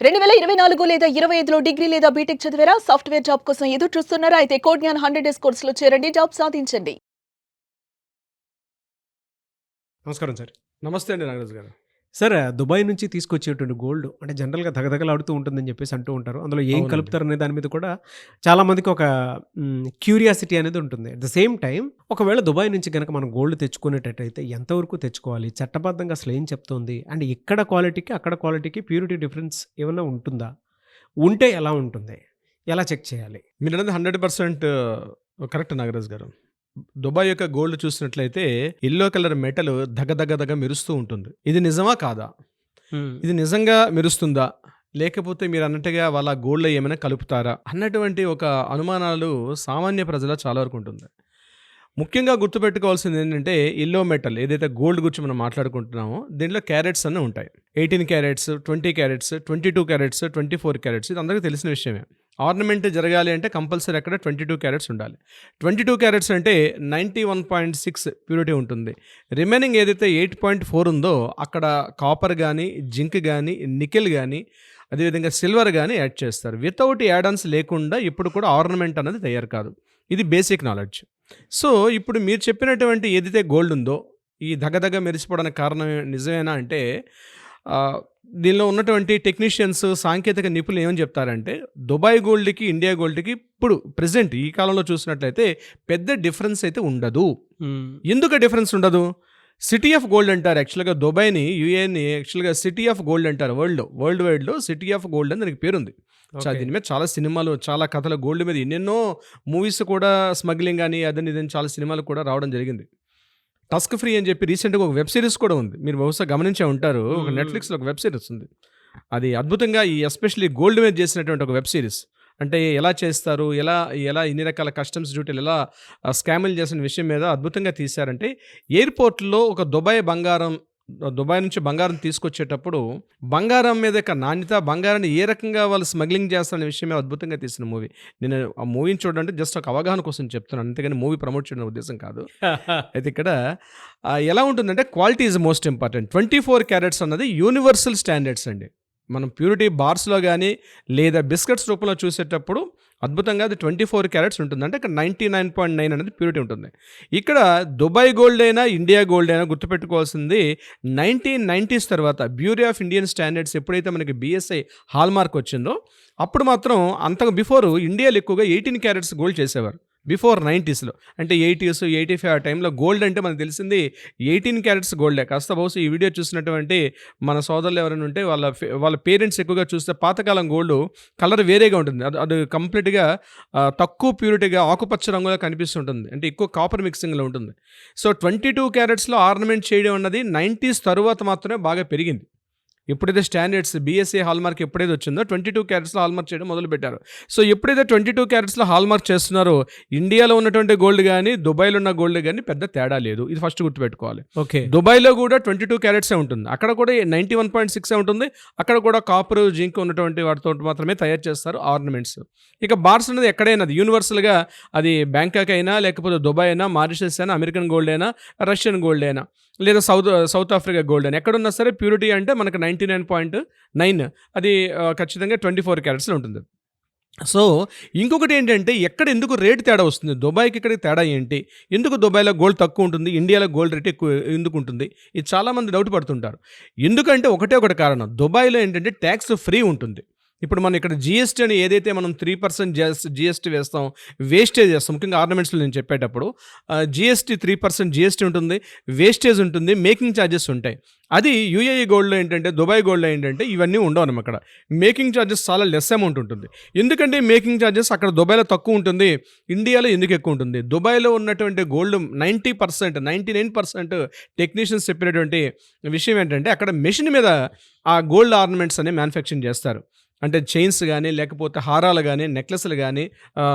2024 లేదా 25లో డిగ్రీ లేదా బీటెక్ చదివారా? సాఫ్ట్‌వేర్ జాబ్ కోసం ఎదురు చూస్తున్నారా? అయితే కోడ్‌జ్ఞాన్ 100 డేస్ కోర్సులో చేరండి. జాబ్ సాధించండి. నమస్కారం సార్. నమస్తే అండి నాగరాజు గారు. సార్ దుబాయ్ నుంచి తీసుకొచ్చేటువంటి గోల్డ్ అంటే జనరల్‌గా ధగధగలాడుతూ ఉంటుందని చెప్పేసి అంటూ ఉంటారు. అందులో ఏం అవునండి. కలుపుతారనే దాని మీద కూడా చాలామందికి ఒక క్యూరియాసిటీ అనేది ఉంటుంది. అట్ ద సేమ్ టైమ్ ఒకవేళ దుబాయ్ నుంచి గనక మనం గోల్డ్ తెచ్చుకునేటట్టయితే ఎంతవరకు తెచ్చుకోవాలి? చట్టబద్ధంగా అసలు ఏం చెప్తోంది? అండ్ ఇక్కడ క్వాలిటీకి, అక్కడ క్వాలిటీకి ప్యూరిటీ డిఫరెన్స్ ఏమన్నా ఉంటుందా? ఉంటే ఎలా ఉంటుంది? ఎలా చెక్ చేయాలి? మీరన్నది 100% కరెక్ట్ నాగరాజు గారు. దుబాయ్ యొక్క గోల్డ్ చూసినట్లయితే యెల్లో కలర్ మెటల్ దగ మెరుస్తూ ఉంటుంది. ఇది నిజమా కాదా? ఇది నిజంగా మెరుస్తుందా? లేకపోతే మీరన్నట్టుగా వాళ్ళ గోల్డ్‌లో ఏమైనా కలుపుతారా? అన్నటువంటి ఒక అనుమానాలు సామాన్య ప్రజల్లో చాలా వరకు ఉంటుంది. ముఖ్యంగా గుర్తుపెట్టుకోవాల్సింది ఏంటంటే యెల్లో మెటల్ ఏదైతే గోల్డ్ గురించి మనం మాట్లాడుకుంటున్నామో దీంట్లో క్యారెట్స్ అన్నీ ఉంటాయి. 18 క్యారెట్స్, 20 క్యారెట్స్, 22 క్యారెట్స్, 24 క్యారెట్స్ ఇది అందరికీ తెలిసిన విషయమే. ఆర్నమెంట్ జరగాలి అంటే కంపల్సరీ అక్కడ 22 క్యారెట్స్ ఉండాలి. 22 క్యారెట్స్ అంటే 91.6 ప్యూరిటీ ఉంటుంది. రిమైనింగ్ ఏదైతే 8.4 ఉందో అక్కడ కాపర్ కానీ, జింక్ కానీ, నికెల్ కానీ, అదేవిధంగా సిల్వర్ కానీ యాడ్ చేస్తారు. వితౌట్ యాడ్-ఆన్స్ లేకుండా ఇప్పుడు కూడా ఆర్నమెంట్ అనేది తయారు కాదు. ఇది బేసిక్ నాలెడ్జ్. సో ఇప్పుడు మీరు చెప్పినటువంటి ఏదైతే గోల్డ్ ఉందో ఈ దగదగ మెరిసిపోవడానికి కారణం నిజమేనా అంటే దీనిలో ఉన్నటువంటి టెక్నీషియన్స్, సాంకేతిక నిపుణులు ఏమని చెప్తారంటే దుబాయ్ గోల్డ్కి, ఇండియా గోల్డ్కి ఇప్పుడు ప్రెజెంట్ ఈ కాలంలో చూసినట్లయితే పెద్ద డిఫరెన్స్ అయితే ఉండదు. ఎందుకు డిఫరెన్స్ ఉండదు? సిటీ ఆఫ్ గోల్డ్ అంటారు. యాక్చువల్గా దుబాయ్ని, యూఏని యాక్చువల్గా సిటీ ఆఫ్ గోల్డ్ అంటారు. వరల్డ్ వైడ్లో సిటీ ఆఫ్ గోల్డ్ అని దానికి పేరుంది. దీని మీద చాలా సినిమాలు, చాలా కథలు, గోల్డ్ మీద ఎన్నెన్నో మూవీస్ కూడా, స్మగ్లింగ్ అని అదని ఇదని చాలా సినిమాలు కూడా రావడం జరిగింది. టస్క్ ఫ్రీ అని చెప్పి రీసెంట్గా ఒక వెబ్ సిరీస్ కూడా ఉంది. మీరు బహుశా గమనించే ఉంటారు. ఒక నెట్ఫ్లిక్స్లో ఒక వెబ్ సిరీస్ ఉంది. అది అద్భుతంగా ఈ ఎస్పెషల్లీ గోల్డ్ మీద చేసినటువంటి ఒక వెబ్ సిరీస్. అంటే ఎలా చేస్తారు, ఎలా ఇన్ని రకాల కస్టమ్స్ డ్యూటీలు ఎలా స్కాములు చేసిన విషయం మీద అద్భుతంగా తీశారంటే ఎయిర్పోర్ట్లో ఒక దుబాయ్ నుంచి బంగారం తీసుకొచ్చేటప్పుడు బంగారం మీద యొక్క నాణ్యత, బంగారాన్ని ఏ రకంగా వాళ్ళు స్మగ్లింగ్ చేస్తారనే విషయమే అద్భుతంగా తీసిన మూవీ. నేను ఆ మూవీని చూడండి జస్ట్ ఒక అవగాహన కోసం చెప్తున్నాను, అంతేగాని మూవీ ప్రమోట్ చేయడం ఉద్దేశం కాదు. అయితే ఇక్కడ ఎలా ఉంటుందంటే quality is most important. 24 carats అన్నది యూనివర్సల్ స్టాండర్డ్స్ అండి. మనం ప్యూరిటీ బార్స్లో కానీ లేదా బిస్కెట్స్ రూపంలో చూసేటప్పుడు అద్భుతంగా అది 24 క్యారెట్స్ ఉంటుంది. అంటే ఇక్కడ 99.9 అనేది ప్యూరిటీ ఉంటుంది. ఇక్కడ దుబాయ్ గోల్డ్ అయినా, ఇండియా గోల్డ్ అయినా గుర్తుపెట్టుకోవాల్సింది 1990s తర్వాత బ్యూరో ఆఫ్ ఇండియన్ స్టాండర్డ్స్ ఎప్పుడైతే మనకి BSI హాల్ మార్క్ వచ్చిందో అప్పుడు మాత్రం అంతకు బిఫోర్ ఇండియాలో ఎక్కువగా 18 క్యారెట్స్ గోల్డ్ చేసేవారు. బిఫోర్ 90sలో అంటే 80s, 85 ఆ టైంలో గోల్డ్ అంటే మనకు తెలిసింది 18 క్యారెట్స్ గోల్డే. కాస్త బహుశా ఈ వీడియో చూసినటువంటి మన సోదరులు ఎవరైనా ఉంటే వాళ్ళ పేరెంట్స్ ఎక్కువగా చూస్తే పాతకాలం గోల్డ్ కలర్ వేరేగా ఉంటుంది. అది కంప్లీట్గా తక్కువ ప్యూరిటీగా ఆకుపచ్చ రంగులో కనిపిస్తుంటుంది. అంటే ఎక్కువ కాపర్ మిక్సింగ్లో ఉంటుంది. సో 22 క్యారెట్స్లో ఆర్నమెంట్ చేయడం అన్నది 90s తరువాత మాత్రమే బాగా పెరిగింది. ఎప్పుడైతే స్టాండర్డ్స్ BSI హాల్మార్క్ ఎప్పుడైతే వచ్చిందో 22 క్యారెట్స్లో హాల్మార్క్ చేయడం మొదలుపెట్టారు. సో ఎప్పుడైతే 22 క్యారెట్స్లో హాల్మార్క్ చేస్తున్నారో ఇండియాలో ఉన్నటువంటి గోల్డ్ కానీ, దుబాయ్లో ఉన్న గోల్డ్ కానీ పెద్ద తేడా లేదు. ఇది ఫస్ట్ గుర్తుపెట్టుకోవాలి. ఓకే. దుబాయ్లో కూడా 22 క్యారెట్సే ఉంటుంది. అక్కడ కూడా 91.6 ఉంటుంది. అక్కడ కూడా కాపర్, జింక్ ఉన్నటువంటి వాటితో మాత్రమే తయారు చేస్తారు ఆర్నమెంట్స్. ఇక బార్స్ అనేది ఎక్కడైనా అది యూనివర్సల్గా, అది బ్యాంకాక్ అయినా, లేకపోతే దుబాయ్ అయినా, మారిషస్ అయినా, అమెరికన్ గోల్డ్ అయినా, రష్యన్ గోల్డ్ అయినా, లేదా సౌత్ ఆఫ్రికా గోల్డ్ అని ఎక్కడున్నా సరే ప్యూరిటీ అంటే మనకు 99.9 అది ఖచ్చితంగా 24 క్యారెట్స్లో ఉంటుంది. సో ఇంకొకటి ఏంటంటే ఎందుకు రేటు తేడా వస్తుంది? దుబాయ్కి ఇక్కడికి తేడా ఏంటి? ఎందుకు దుబాయ్లో గోల్డ్ తక్కువ ఉంటుంది, ఇండియాలో గోల్డ్ రేట్ ఎక్కువ ఎందుకు ఉంటుంది? ఇది చాలామంది డౌట్ పడుతుంటారు. ఎందుకంటే ఒకటే కారణం, దుబాయ్లో ఏంటంటే ట్యాక్స్ ఫ్రీ ఉంటుంది. ఇప్పుడు మనం ఇక్కడ GST అని ఏదైతే మనం 3% GST వేస్తాం, వేస్టేజ్ చేస్తాం. ముఖ్యంగా ఆర్నమెంట్స్లో నేను చెప్పేటప్పుడు GST 3% GST ఉంటుంది, వేస్టేజ్ ఉంటుంది, మేకింగ్ ఛార్జెస్ ఉంటాయి. అది UAE గోల్డ్లో ఏంటంటే, దుబాయ్ గోల్డ్లో ఏంటంటే ఇవన్నీ ఉండవు. అక్కడ మేకింగ్ ఛార్జెస్ చాలా లెస్ అమౌంట్ ఉంటుంది. ఎందుకంటే మేకింగ్ ఛార్జెస్ అక్కడ దుబాయ్లో తక్కువ ఉంటుంది, ఇండియాలో ఎందుకు ఎక్కువ ఉంటుంది? దుబాయ్లో ఉన్నటువంటి గోల్డ్ 90%, 99% టెక్నీషియన్స్ చెప్పినటువంటి విషయం ఏంటంటే అక్కడ మెషిన్ మీద ఆ గోల్డ్ ఆర్నమెంట్స్ అనేవి మ్యానుఫ్యాక్చరింగ్ చేస్తారు. అంటే చైన్స్ కానీ, లేకపోతే హారాలు కానీ, నెక్లెస్లు కానీ,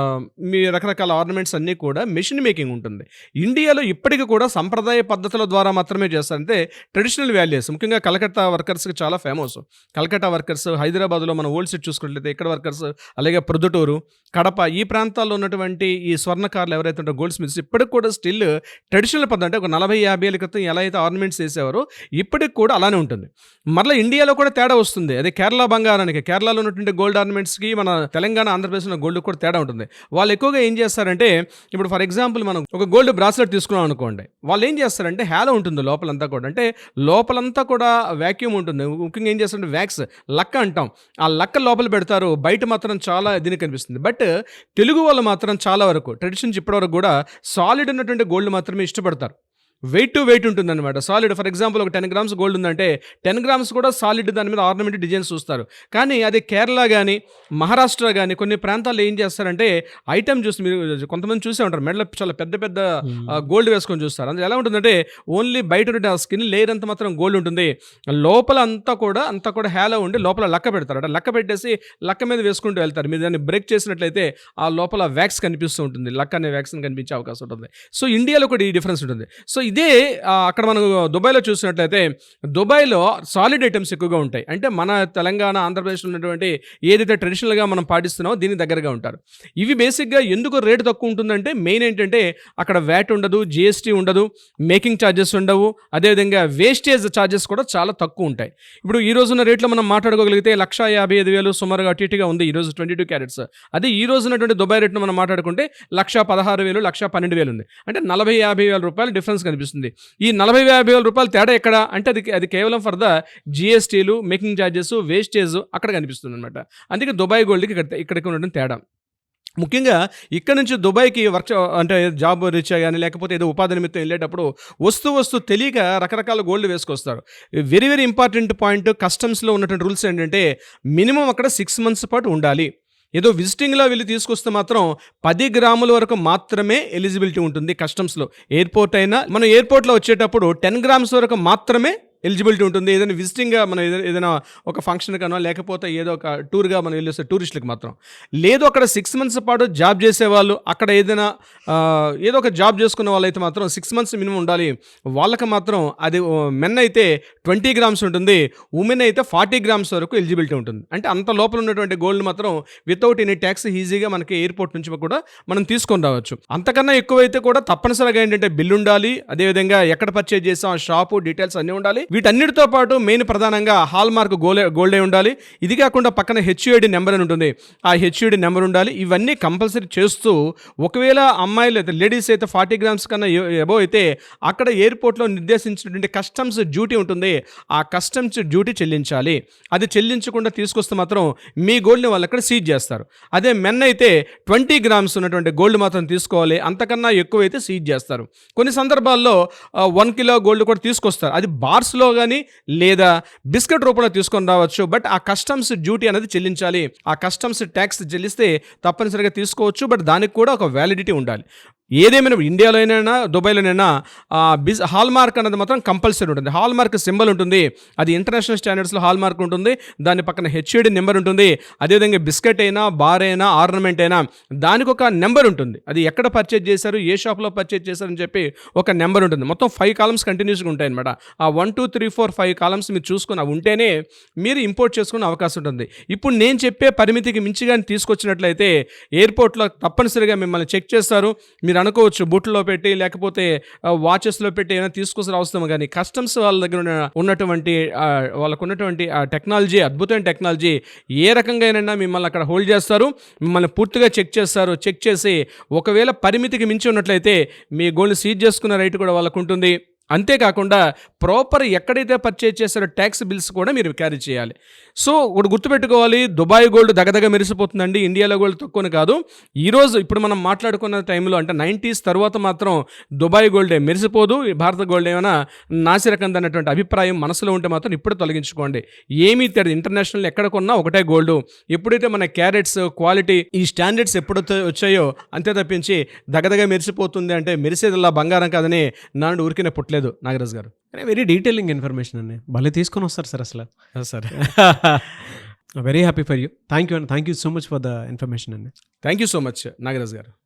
మీ రకరకాల ఆర్నమెంట్స్ అన్నీ కూడా మెషిన్ మేకింగ్ ఉంటుంది. ఇండియాలో ఇప్పటికీ కూడా సంప్రదాయ పద్ధతుల ద్వారా మాత్రమే చేస్తారు. అంటే ట్రెడిషనల్ వాల్యూస్, ముఖ్యంగా కలకత్తా వర్కర్స్కి చాలా ఫేమస్. కలకత్తా వర్కర్స్, హైదరాబాద్లో మన ఓల్డ్ సిటీ చూసుకున్నట్లయితే ఇక్కడ వర్కర్స్, అలాగే ప్రొద్దుటూరు, కడప ఈ ప్రాంతాల్లో ఉన్నటువంటి ఈ స్వర్ణకారులు ఎవరైతే ఉంటారో గోల్డ్ స్మిత్స్ ఇప్పటికి కూడా స్టిల్ ట్రెడిషనల్ పద్ధతి, అంటే ఒక 40-50 ఏళ్ళ క్రితం ఎలా అయితే ఆర్నమెంట్స్ వేసేవారో ఇప్పటికి కూడా అలానే ఉంటుంది. మరలా ఇండియాలో కూడా తేడా వస్తుంది. అదే కేరళ బంగారానికి, కేరళలో ఉన్నటువంటి గోల్డ్ ఆర్నమెంట్స్కి మన తెలంగాణ, ఆంధ్రప్రదేశ్లో గోల్డ్ కూడా తేడా ఉంటుంది. వాళ్ళు ఎక్కువగా ఏం చేస్తారంటే, ఇప్పుడు ఫర్ ఎగ్జాంపుల్ మనం ఒక గోల్డ్ బ్రాస్లెట్ తీసుకున్నాం అనుకోండి, వాళ్ళు ఏం చేస్తారంటే హ్యాలో ఉంటుంది లోపలంతా కూడా, అంటే లోపలంతా కూడా వ్యాక్యూమ్ ఉంటుంది. ముఖ్యంగా ఏం చేస్తారంటే వ్యాక్స్, లక్క అంటాం, ఆ లక్క లోపల పెడతారు. బయట మాత్రం చాలా దీనికి కనిపిస్తుంది. బట్ తెలుగు వాళ్ళు మాత్రం చాలా వరకు ట్రెడిషన్స్ ఇప్పటివరకు కూడా సాలిడ్ ఉన్నటువంటి గోల్డ్ మాత్రమే ఇష్టపడతారు. వెయిట్ టు వెయిట్ ఉంటుందన్నమాట. సాలిడ్, ఫర్ ఎగ్జాంపుల్ ఒక 10 గ్రామ్స్ గోల్డ్ ఉందంటే 10 గ్రామ్స్ కూడా సాలిడ్, దాని మీద ఆర్నమెంట్ డిజైన్స్ చూస్తారు. కానీ అదే కేరళ కానీ, మహారాష్ట్ర కానీ కొన్ని ప్రాంతాల్లో ఏం చేస్తారంటే ఐటమ్ చూసి, మీరు కొంతమంది చూసే ఉంటారు, మెడలో చాలా పెద్ద పెద్ద గోల్డ్ వేసుకొని చూస్తారు. అందులో ఎలా ఉంటుందంటే ఓన్లీ బయట ఆ స్కిన్ లేయర్ అంతా మాత్రం గోల్డ్ ఉంటుంది, లోపల అంతా కూడా హ్యాలో ఉండి లోపల లక్క పెడతారు. అంటే లక్క పెట్టేసి లక్క మీద వేసుకుంటూ వెళ్తారు. మీరు దాన్ని బ్రేక్ చేసినట్లయితే ఆ లోపల వ్యాక్స్ కనిపిస్తూ ఉంటుంది, లక్క అనే వ్యాక్సిన్ కనిపించే అవకాశం ఉంటుంది. సో ఇండియాలో కూడా ఈ డిఫరెన్స్ ఉంటుంది. సో ఇదే అక్కడ మనం దుబాయ్లో చూసినట్లయితే దుబాయ్లో సాలిడ్ ఐటమ్స్ ఎక్కువగా ఉంటాయి. అంటే మన తెలంగాణ, ఆంధ్రప్రదేశ్లో ఉన్నటువంటి ఏదైతే ట్రెడిషనల్గా మనం పాటిస్తున్నామో దీనికి దగ్గరగా ఉంటారు. ఇవి బేసిక్గా ఎందుకు రేటు తక్కువ ఉంటుందంటే మెయిన్ ఏంటంటే అక్కడ వ్యాట్ ఉండదు, జిఎస్టీ ఉండదు, మేకింగ్ ఛార్జెస్ ఉండవు, అదేవిధంగా వేస్టేజ్ ఛార్జెస్ కూడా చాలా తక్కువ ఉంటాయి. ఇప్పుడు ఈ రోజున్న రేట్లో మనం మాట్లాడుకోగలిగితే 1,55,000 సుమారుగా అటు ఉంది ఈరోజు 22 క్యారెట్స్. అదే ఈ రోజున్నటువంటి దుబాయ్ రేట్ను మనం మాట్లాడుకుంటే 1,16,000, 1,12,000 ఉంది. అంటే 40-50 వేల రూపాయలు డిఫరెన్స్ కనిపిస్తుంది. ఈ 40-50 వేల రూపాయలు తేడా ఎక్కడ అంటే అది కేవలం ఫర్ ద జిఎస్టీలు, మేకింగ్ ఛార్జెస్, వేస్టేజ్ అక్కడ కనిపిస్తుంది అనమాట. అందుకే దుబాయ్ గోల్డ్కి ఇక్కడికి ఉండడం తేడా. ముఖ్యంగా ఇక్కడ నుంచి దుబాయ్కి వర్క్ అంటే జాబ్ రీత్యా కానీ, లేకపోతే ఏదో ఉపాధి నిమిత్తం వెళ్ళేటప్పుడు వస్తూ తెలియక రకరకాల గోల్డ్ వేసుకొస్తారు. వెరీ వెరీ ఇంపార్టెంట్ పాయింట్, కస్టమ్స్లో ఉన్నటువంటి రూల్స్ ఏంటంటే మినిమం అక్కడ 6 months పాటు ఉండాలి. ఏదో విజిటింగ్లో వెళ్ళి తీసుకొస్తే మాత్రం 10 గ్రాముల వరకు మాత్రమే ఎలిజిబిలిటీ ఉంటుంది కస్టమ్స్లో. ఎయిర్పోర్ట్ అయినా మనం ఎయిర్పోర్ట్లో వచ్చేటప్పుడు 10 గ్రామ్స్ వరకు మాత్రమే ఎలిజిబిలిటీ ఉంటుంది. ఏదైనా విజిటింగ్గా మనం ఏదైనా ఒక ఫంక్షన్ కనో, లేకపోతే ఏదో ఒక టూర్గా మనం వెళ్ళి వస్తే టూరిస్టులకు మాత్రం. లేదు అక్కడ 6 months పాటు జాబ్ చేసేవాళ్ళు, అక్కడ ఏదైనా ఏదో ఒక జాబ్ చేసుకున్న వాళ్ళైతే మాత్రం 6 months మినిమం ఉండాలి. వాళ్ళకి మాత్రం అది మెన్ అయితే 20 గ్రామ్స్ ఉంటుంది, ఉమెన్ అయితే 40 గ్రామ్స్ వరకు ఎలిజిబిలిటీ ఉంటుంది. అంటే అంత లోపల ఉన్నటువంటి గోల్డ్ మాత్రం వితౌట్ ఎనీ ట్యాక్స్ ఈజీగా మనకి ఎయిర్పోర్ట్ నుంచి కూడా మనం తీసుకొని రావచ్చు. అంతకన్నా ఎక్కువైతే కూడా తప్పనిసరిగా ఏంటంటే బిల్ ఉండాలి, అదేవిధంగా ఎక్కడ పర్చేజ్ చేసాం ఆ షాపు డీటెయిల్స్ అన్నీ ఉండాలి. వీటన్నిటితో పాటు మెయిన్ ప్రధానంగా హాల్ మార్క్ గోల్డే ఉండాలి. ఇది కాకుండా పక్కన హెచ్యుఐడి నెంబర్ అని ఉంటుంది, ఆ హెచ్యుఐడి నెంబర్ ఉండాలి. ఇవన్నీ కంపల్సరీ చేస్తూ ఒకవేళ అమ్మాయిలు అయితే, లేడీస్ అయితే 40 గ్రామ్స్ కన్నా ఎబో అయితే అక్కడ ఎయిర్పోర్ట్లో నిర్దేశించినటువంటి కస్టమ్స్ డ్యూటీ ఉంటుంది, ఆ కస్టమ్స్ డ్యూటీ చెల్లించాలి. అది చెల్లించకుండా తీసుకొస్తే మాత్రం మీ గోల్డ్ని వాళ్ళు అక్కడ సీజ్ చేస్తారు. అదే మెన్ అయితే 20 గ్రామ్స్ ఉన్నటువంటి గోల్డ్ మాత్రం తీసుకోవాలి, అంతకన్నా ఎక్కువ అయితే సీజ్ చేస్తారు. కొన్ని సందర్భాల్లో 1 కిలో గోల్డ్ కూడా తీసుకొస్తారు, అది బార్స్లో కానీ లేదా బిస్కెట్ రూపంలో తీసుకొని రావచ్చు. బట్ ఆ కస్టమ్స్ డ్యూటీ అనేది చెల్లించాలి. ఆ కస్టమ్స్ ట్యాక్స్ చెల్లిస్తే తప్పనిసరిగా తీసుకోవచ్చు. బట్ దానికి కూడా ఒక వ్యాలిడిటీ ఉండాలి. ఏదేమైనా ఇండియాలోనైనా దుబాయ్లోనైనా హాల్ మార్క్ అనేది మాత్రం కంపల్సరీ ఉంటుంది. హాల్ మార్క్ సింబల్ ఉంటుంది, అది ఇంటర్నేషనల్ స్టాండర్డ్స్లో హాల్ మార్క్ ఉంటుంది. దాని పక్కన హెచ్ఐడి నెంబర్ ఉంటుంది. అదేవిధంగా బిస్కెట్ అయినా, బార్ అయినా, ఆర్నమెంట్ అయినా దానికి ఒక నెంబర్ ఉంటుంది. అది ఎక్కడ పర్చేజ్ చేశారు, ఏ షాప్లో పర్చేజ్ చేశారని చెప్పి ఒక నెంబర్ ఉంటుంది. మొత్తం 5 కాలమ్స్ కంటిన్యూస్గా ఉంటాయి అనమాట. ఆ 1 2 3 4 5 కాలమ్స్ మీరు చూసుకొని అవి ఉంటేనే మీరు ఇంపోర్ట్ చేసుకునే అవకాశం ఉంటుంది. ఇప్పుడు నేను చెప్పే పరిమితికి మించిగా తీసుకొచ్చినట్లయితే ఎయిర్పోర్ట్లో తప్పనిసరిగా మిమ్మల్ని చెక్ చేస్తారు. మీరు అనుకోవచ్చు బూట్లో పెట్టి, లేకపోతే వాచెస్లో పెట్టి ఏమైనా తీసుకొచ్చి అవసరం, కానీ కస్టమ్స్ వాళ్ళ దగ్గర ఉన్నటువంటి వాళ్ళకు ఉన్నటువంటి ఆ టెక్నాలజీ, అద్భుతమైన టెక్నాలజీ, ఏ రకంగా అయినా మిమ్మల్ని అక్కడ హోల్డ్ చేస్తారు, మిమ్మల్ని పూర్తిగా చెక్ చేస్తారు. చెక్ చేసి ఒకవేళ పరిమితికి మించి ఉన్నట్లయితే మీ గోల్డ్ సీజ్ చేసుకునే రైట్ కూడా వాళ్ళకు ఉంటుంది. అంతేకాకుండా ప్రాపర్ ఎక్కడైతే పర్చేజ్ చేశారో ట్యాక్స్ బిల్స్ కూడా మీరు క్యారీ చేయాలి. సో ఒకటి గుర్తుపెట్టుకోవాలి, దుబాయ్ గోల్డ్ దగదగ మెరిసిపోతుందండి, ఇండియాలో గోల్డ్ తక్కువని కాదు. ఈరోజు ఇప్పుడు మనం మాట్లాడుకున్న టైంలో అంటే 90s తర్వాత మాత్రం దుబాయ్ గోల్డే మెరిసిపోదు, భారత గోల్డ్ ఏమైనా నాసిరకంది అన్నటువంటి అభిప్రాయం మనసులో ఉంటే మాత్రం ఇప్పుడు తొలగించుకోండి. ఏమీ తెలియదు, ఇంటర్నేషనల్ ఎక్కడ కొన్నా ఒకటే గోల్డ్. ఎప్పుడైతే మన క్యారెట్స్, క్వాలిటీ, ఈ స్టాండర్డ్స్ ఎప్పుడైతే వచ్చాయో అంతే తప్పించి దగదగ మెరిసిపోతుంది అంటే మెరిసేదిలా బంగారం కాదని నాడు ఊరికినే పుట్టలేదు నాగరాజ్ గారు. వెరీ డీటెయిలింగ్ ఇన్ఫర్మేషన్ అండి, భలే తీసుకొని వస్తారు సార్ అసలు. సరే very happy for you. Thank you అండి. Thank you so much for the information అండి. Thank you so much Nagaraj గారు.